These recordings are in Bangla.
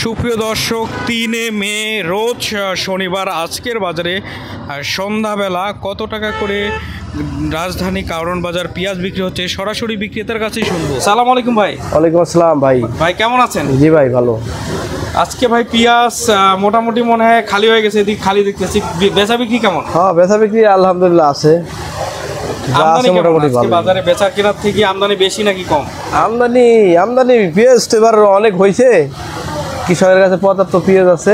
সুপ্রিয় দর্শক, 3 মে রোজ শনিবার আজকের বাজারে সন্ধ্যাবেলা কত টাকা করে রাজধানী কারণ বাজার পেঁয়াজ বিক্রি হচ্ছে সরাসরি বিক্রেতার কাছেই শুনবো। সালাম আলাইকুম ভাই। ওয়ালাইকুম আসসালাম ভাই। ভাই কেমন আছেন? জি ভাই ভালো। আজকে ভাই পেঁয়াজ মোটামুটি মনে হয় খালি হয়ে গেছে, এদিক খালি দেখতেছি। বেচা বিক্রি কেমন? হ্যাঁ বেচা বিক্রি আলহামদুলিল্লাহ আছে। আমদানি মোটামুটি আজকে বাজারে বেচা কেনার থেকে আমদানি বেশি নাকি কম? আমদানি পেঁয়াজ তো এবার অনেক হয়েছে, কৃষকের কাছে পর্যাপ্ত পেঁয়াজ আছে।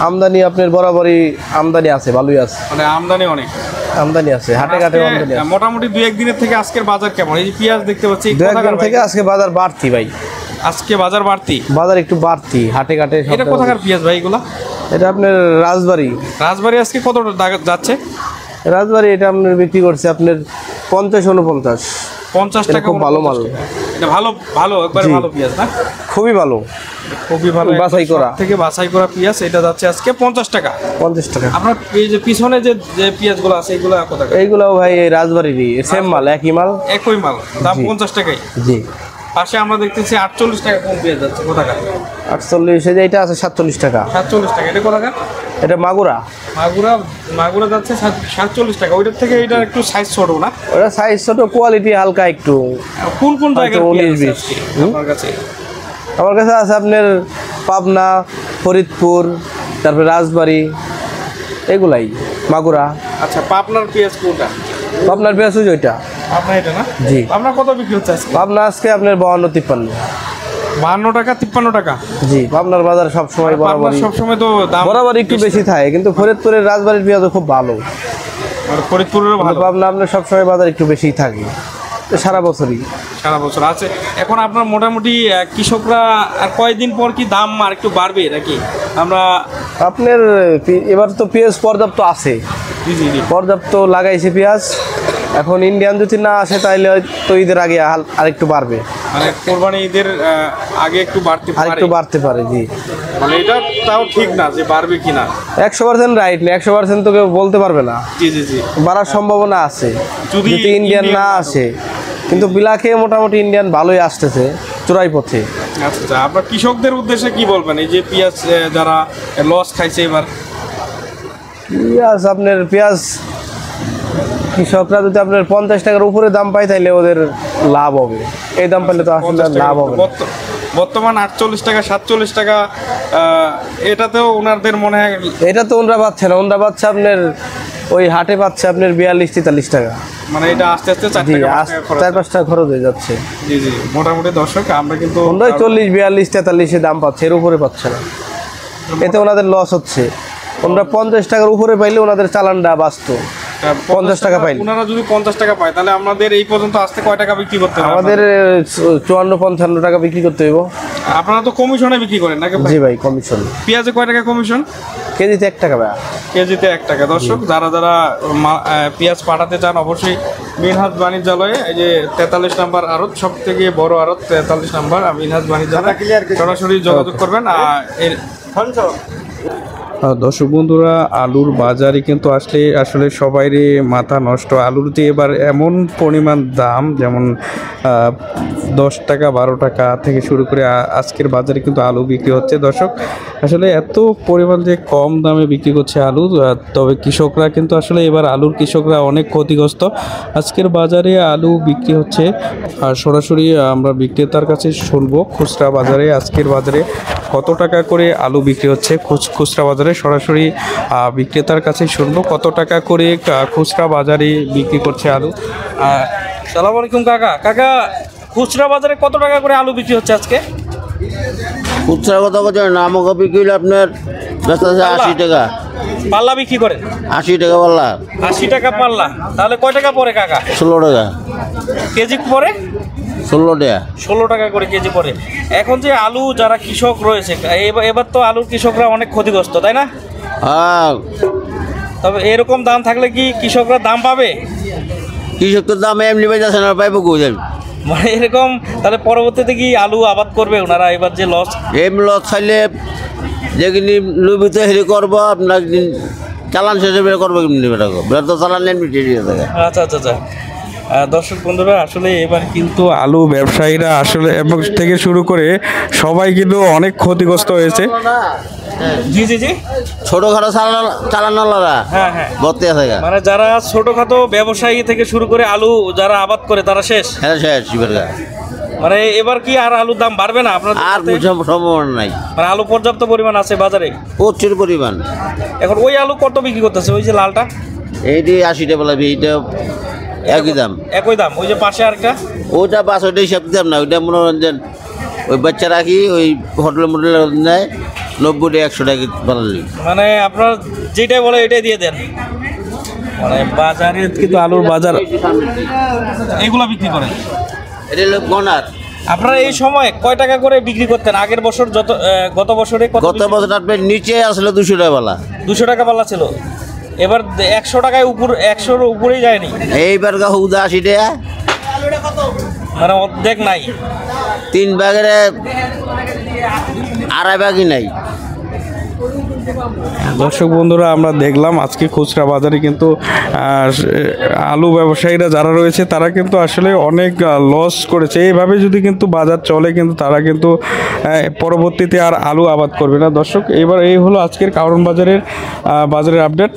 আমদানি আপনার বরাবরই আমদানি আছে, ভালোই আছে, মানে আমদানি আছে, হাটে ঘাটে আমদানি আছে। মোটামুটি 2-1 দিনের থেকে আজকের বাজার কেমন? এই যে পেঁয়াজ দেখতে পাচ্ছি 2-1 দিন থেকে আজকে বাজার বাড়তি ভাই। আজকে বাজার একটু বাড়তি হাটে ঘাটে। এটা কোথাকার পেঁয়াজ ভাই এগুলা? এটা আপনার রাজবাড়ি আজকে কত যাচ্ছে? রাজবাড়ি এটা আপনার বিক্রি করছে আপনার 50-49 টাকা। খুব ভালো মাল, এটা ভালো একবারে ভালো পেঁয়াজ না? খুবই ভালো বাছাই করা পেঁয়াজ। এটা যাচ্ছে আজকে 50 টাকা। আপনার এই যে পিছনে যে পেঁয়াজগুলো আছে এগুলো কত টাকা? এইগুলো ভাই এই রাজবাড়িরই সেম মাল, একই মাল, দাম 50 টাকাই। জি। পাশে আমরা দেখতেছি 48 টাকা কম পেঁয়াজ যাচ্ছে। কত টাকা? 48। এই যে এটা আছে 47 টাকা। 47 টাকা। এটা কত টাকা? এটা মাগুরা যাচ্ছে 47 টাকা। ওইটার থেকে এটা একটু সাইজ ছোট না? ওটা সাইজ ছোট, কোয়ালিটি হালকা একটু। কোন জায়গায় 19-20 আমার কাছে আছে আপনার পাবনা, ফরিদপুর, তারপরে রাজবাড়ি, এগুলাই মাগুরা। আচ্ছা, পাবনার পেঁয়াজ কোনটা? পাবনার পেঁয়াজ ওই ওইটা। আপনার এটা না? জি। আপনার কত বিক্রি হচ্ছে আজকে? পাবনা আজকে আপনার 52-53। 52 টাকা 53 টাকা। জি, পাবনার বাজার সবসময় সবসময় তো দাম বরাবর একটু বেশি থাকে, কিন্তু ফরিদপুরের রাজবাড়ির পেঁয়াজ খুব ভালো। আর ফরিদপুরের ভালো। পাবনা আপনার সবসময় বাজার একটু বেশিই থাকে, সারা বছর আছে। এখন আপনার মোটামুটি কৃষকরা আর কয়েকদিন পর কি দাম আর একটু বাড়বে নাকি? আপনার এবার তো পেঁয়াজ পর্যাপ্ত আছে, পর্যাপ্ত লাগাইছে পেঁয়াজ। এখন ইন্ডিয়ান যদি না আসে তাহলে হয়তো ঈদের আগে আর একটু বাড়বে, মানে কোরবানি ঈদের আগে একটু বাড়তে পারে। জি, মানে এটা তাও ঠিক না যে বাড়বে কিনা 100% রাইট না, 100% তো কেউ বলতে পারবে না। জি, বাড়ার সম্ভাবনা আছে যদি ইন্ডিয়ান না আসে, কিন্তু বিলাকে মোটামুটি ইন্ডিয়ান ভালোই আসতেছে চোরাই পথে। আচ্ছা, আপনার কৃষকদের উদ্দেশ্যে কি বলবেন? এই যে পেঁয়াজ যারা লস খাইছে এবার, আপনার পেঁয়াজ কৃষকরা যদি আপনার 50 টাকার উপরে দাম পায় তাহলে ওদের লাভ হবে। এই দাম পাইলে তো আসলে লাভ হবে। বর্তমান 48 টাকা 47 টাকা, এটাতেও ওনাদের মনে হয় এটা তো ওনারা পাচ্ছে না। ওনারা পাচ্ছে আপনার ওই হাটে পাচ্ছে আপনার 42-43 টাকা। মানে এটা আস্তে আস্তে 4-5 টাকা খরচ হয়ে যাচ্ছে। জি, মোটামুটি দর্শক আমরা কিন্তু 40-42-43 দাম পাচ্ছে, এর উপরে পাচ্ছে না। এতে ওনাদের লস হচ্ছে। ওনারা 50 টাকার উপরে পাইলে ওনাদের চালানটা বাঁচত। 50 টাকা পাইলে ওনারা যদি 50 টাকা পায় তাহলে আমাদের এই পর্যন্ত আসতে কয় টাকা বিক্রি করতে হবে? আমাদের 54-55 টাকা বিক্রি করতে হইব। আপনারা তো কমিশনে বিক্রি করেন নাকি? জি ভাই, কমিশন। পেঁয়াজে কয় টাকা কমিশন? কেজিতে 1 টাকা ভাই। কেজিতে 1 টাকা। দর্শক যারা পেঁয়াজ পাঠাতে চান অবশ্যই মিনহাজ বাণিজ্যালয়ে, এই যে 43 নম্বর আড়ত, সব থেকে বড় আড়ত 43 নম্বর মিনহাজ বাণিজ্যালয়, সরাসরি যোগাযোগ করবেন। দর্শক বন্ধুরা, আলুর বাজারে কিন্তু আসলে সবাইরই মাথা নষ্ট। আলুর যে এবার এমন পরিমাণ দাম, যেমন 10 টাকা 12 টাকা থেকে শুরু করে আজকের বাজারে কিন্তু আলু বিক্রি হচ্ছে। দর্শক আসলে এত পরিমাণ যে কম দামে বিক্রি করছে আলু, তবে কৃষকরা কিন্তু আসলে এবার কৃষকরা অনেক ক্ষতিগ্রস্ত। আজকের বাজারে আলু বিক্রি হচ্ছে, আর সরাসরি আমরা বিক্রেতার কাছে শুনবো খুচরা বাজারে আজকের বাজারে কত টাকা করে আলু বিক্রি হচ্ছে। খুচরা বাজারে সরাসরি বিক্রেতার কাছে শুনবো কত টাকা করে খুচরা বাজারে বিক্রি করছে আলু। সালাম আলাইকুম কাকা, খুচরা বাজারে কত টাকা করে আলু বিক্রি হচ্ছে আজকে? খুচরা কথা বলছে নামক বিক্রি আপনার 80 টাকা পাল্লা বিক্রি করে। 80 টাকা পাল্লা। 80 টাকা পাল্লা। তাহলে কয় টাকা পরে কাকা? 16 টাকা কেজি পরে। 16 টাকা করে কেজি পরে। এখন যে আলু যারা কৃষক রয়েছে, এবার তো আলুর কৃষকরা অনেক ক্ষতিগ্রস্ত, তাই না? হ্যাঁ। তবে এরকম দাম থাকলে কি কৃষকরা দাম পাবে? কৃষকের দাম এমনি বেঁচে না, পাইব কোথায়? মানে এরকম তাহলে পরবর্তীতে কি আলু আবাদ করবে ওনারা? এবার যে লস খাইলে যেগুলি লুবিতে হেরি করবো, আপনার চালান শেষে বের করবো, কেমনি বের তো চালান এমনি। আচ্ছা। দর্শক বন্ধুরা আসলে এবার কিন্তু আলু ব্যবসায়ীরা আসলে এবং থেকে শুরু করে সবাই কিন্তু অনেক ক্ষতিগ্রস্ত হয়েছে। জি জি জি, ছোটখাটো চালানোরা হ্যাঁ হ্যাঁ, ভর্তি আছে গা। মানে যারা ছোটখাটো ব্যবসায়ী থেকে শুরু করে আলু যারা আবাদ করে তারা শেষ। হ্যাঁ শেষ এবার গা। মানে এবার কি আর আলুর দাম বাড়বে না আপনার? আর সম্ভাবনা নাই, মানে আলু পর্যাপ্ত পরিমাণ আছে বাজারে, প্রচুর পরিমাণ। এখন ওই আলু কত বিক্রি করতেছে? ওই যে লালটা এইটি 80 টাকা বলবি, এইটা একই দাম। একই দাম। ওই যে পাশে আরেকটা, ওইটা 500 হিসাব দাম না, ওইটা মনোরঞ্জন। ওই বাচ্চা রাখি ওই হোটেল মোটেল নেয় 90 টাকা 100 টাকা বানালি। মানে আপনার যেটাই বলে এটাই দিয়ে দেন। মানে বাজারে কিন্তু আলুর বাজার এগুলা বিক্রি করেন। এটা হলো গনার। আপনারা এই সময় কয় টাকা করে বিক্রি করতেন আগের বছর? গত বছরে গত বছর আপনার নিচে আসলে 200 টাকা বালা, 200 টাকা পাল্লা ছিল। এবার 100 টাকায় উপর, 100-র উপরেই যায়নি। এইবার গা হুদা 80 টাকা, মানে অর্ধেক নাই। 3 ভাগের 2.5 ভাগই নাই। দর্শক বন্ধুরা, আমরা দেখলাম আজকে খুচরা বাজারে কিন্তু আলু ব্যবসায়ীরা যারা রয়েছে তারা কিন্তু আসলে অনেক লস করেছে। এইভাবে যদি কিন্তু বাজার চলে কিন্তু তারা কিন্তু পরবর্তীতে আর আলু আবাদ করবে না। দর্শক, এবার এই হলো আজকের কারণ বাজারের আপডেট।